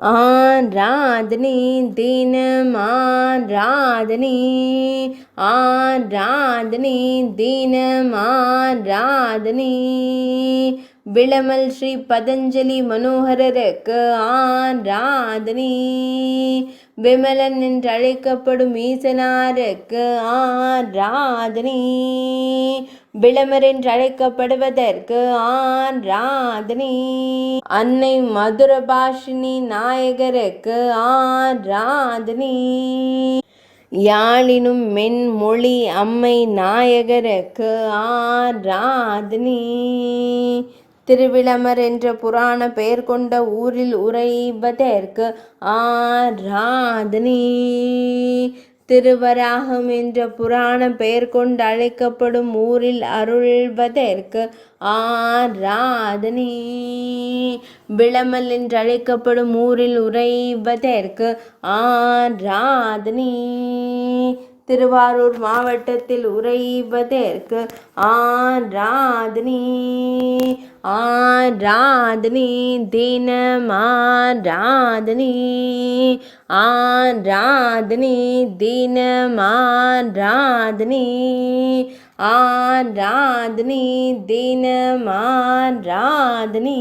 ஆராதனை தினம் ஆராதனை, ஆராதனை தினம் ஆராதனை. விளமல் ஸ்ரீ பதஞ்சலி மனோகரருக்கு ஆராதனை. விமலன் என்றழைக்கப்படும் ஈசனாருக்கு ஆராதனை. விளமர் என்றழைக்கப்படுவதற்கு ஆராதனை. அன்னை மதுரபாஷினி நாயகருக்கு ஆராதனை. யாழினும் மென்மொழி அம்மை நாயகருக்கு ஆராதனை. திருவிளமர் என்ற புராண பெயர் கொண்ட ஊரில் உறைவதற்கு ஆராதனை. திருவராகம் என்ற புராண பெயர் கொண்டு அழைக்கப்படும் ஊரில் அருள்வதற்கு ஆராதனை. விளமல் என்று அழைக்கப்படும் ஊரில் உறைவதற்கு ஆராதனை. திருவாரூர் மாவட்டத்தில் உறைவதற்கு ஆராதனை. ஆராதனை தினம் ஆராதனை. ஆராதனை தினம் ஆராதனை. ஆராதனை தினம் ஆராதனை.